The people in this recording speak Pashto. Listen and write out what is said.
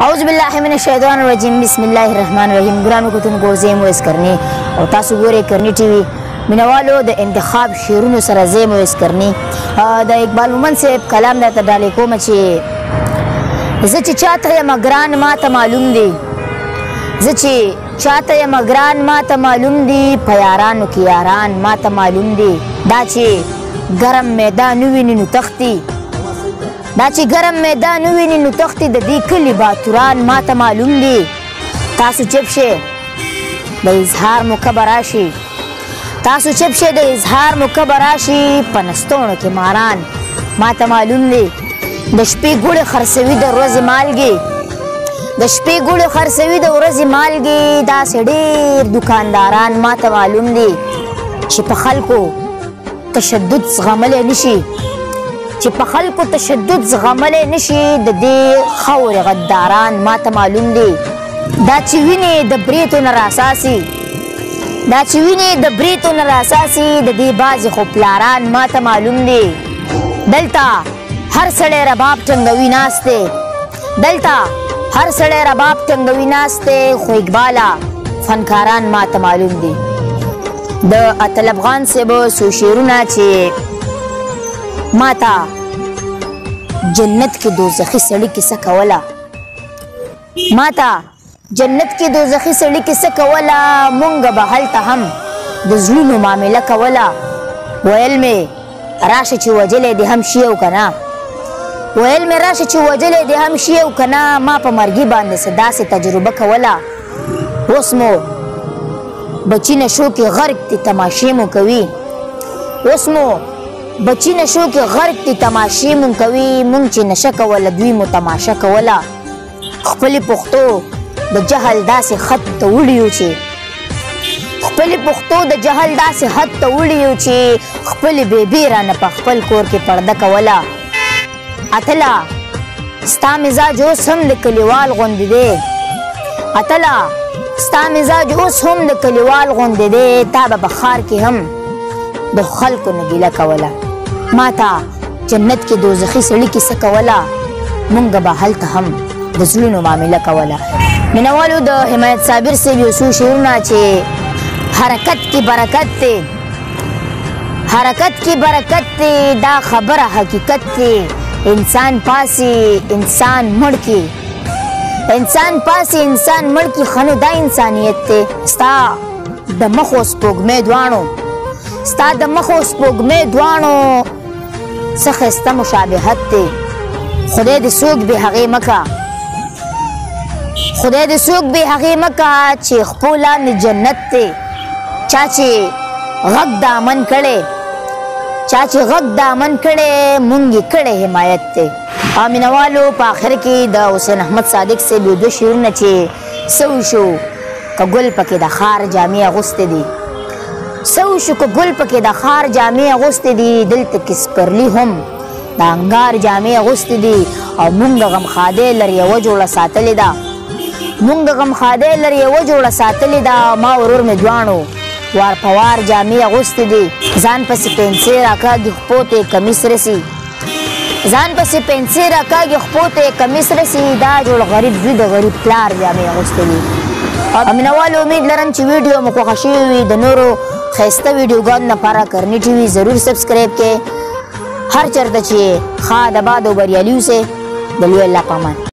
اعوذ بالله من الشیطان الرجیم بسم الله الرحمن الرحیم ګرانو کتونکو زه یم ویس کرنی او تاسو ګورئ کرنی ټي وي مینوالو د انتخاب شعرونو سره زه یم ویس کرنی د اقبال مومند صاحب کلام درته ډالۍ کوم چې زه چې چاته یم ګران ماته معلوم دی زه چې چاته یم ګران ماته معلوم دی په یارانو کې یاران ماته معلوم دی دا چې ګرم میدان وویني نو تښتي دا چې ګرم میدان وویني نو تښتي د دې کلي باتوران ماته معلوم دي تاسو چپ شئ د اظهار موقع به راشي تاسو چپ شئ د اظهار موقع به راشي په نستوڼو کې ماران ماته معلوم دي د شپې ګوړې خرڅوي د ورځې مالګې د شپې ګوړې خرڅوي د ورځې مالګې داسې ډېر دوکانداران ماته معلوم دي چې په خلکو تشدد زغملی نشي چې په خلکو تشدد زغملی نشي د دې خورې غداران ماته معلوم دي دا چې وینې د بریتو نه راساسي دا چې وینې د بریتو نه راساسي د دې بعضې خو پلاران ماته معلوم دي دلته هر سړی رباب ټنګوي ناست دی دلته هر سړی رباب ټنګوي ناست دی خو اقباله فنکاران ماته معلوم دي د اتل افغان صاحب څو شعرونه چې ماته جنت کې دوزخي سړي کیسه کوله ماته جنت کې دوزخي سړي کیسه کوله مونږ به هلته هم د زړونو معامله کوله ویل مې راشه چې وجلی دې هم شي او که نه ویل مې راشه چې وجلی دې هم شي او که نه ما په مرګي باندې څه داسې تجربه کوله اوس مو بچی نشو کې غرق دي تماشې مو کوي اوس مو بچی نشو کې غرق دي تماشې مون کوي مونږ چې نشه کوله دوی مو تماشه کوله خپلې پښتو د جهل داسې خط ته وړي یو چې خپلې پښتو د جهل داسې خط ته وړي یو چې خپلې بیبي رانه په خپل کور کې پرده کوله اتله ستا مزاج اوس هم د کلیوال غوندې دی اتله ستا مزاج اوس هم د کلیوال غوندې دی تا به په ښار کې هم د خلکو نه ګیله کوله ماته جنت کې دوزخي سړي کیسه کوله مونږ به هلته هم د زړونو معامله کوله مینوالو د حمایت صابر صاحب یو څو شعرونه چې حرکت کې برکت دی حرکت کې برکت دی دا خبره حقیقت دی انسان پاسي انسان مړ کې انسان پاسي انسان مړ کې خنو دا انسانیت دی ستا د مخو سپوږمۍ دواړو ستا د مخو سپوږمۍ دواړو څه ښایسته مشابهت دی خدای دې څوک بې هغې مکه خدای دې څوک بې هغې مکه چې خپو لاندې جنت دی چا چې غږ دامن کړی چا چې غږ دامن کړی مونږ یې کړی حمایت دی او مینوالو په آخر کې د حسین احمد صادق صاحب یو دوه شعرونه چې څه وشو که ګل پکې د ښار جامې اغوستې دي څه وشو که ګل پکې د ښار جامې اغوستې دي دلته کې سپرلي هم د انګار جامې اغوستې دي او مونږ د غمخادۍ لر یوه جوړه ساتلې ده مونږ د غمخادۍ لر یوه جوړه ساتلې ده ما ورور مې دواړو وار په وار جامې اغوستې دي ځان پسې پنسې راکاږي خپو ته یې کمیس رسي ځان پسې پنسې راکاږي خپو ته یې کمیس رسي دا جوړ غریب زوی د غریب پلار جامې اغوستې دي مینوالو امید لرم چې ویډیو مو خوښه شوې وي د نورو ښایسته ویډیوګانو لپاره کرنی ټي وي ضرور سبسکرایب کړئ هر چېرته چې ښاد آباد او بریالي اوسئ د لوی الله په امان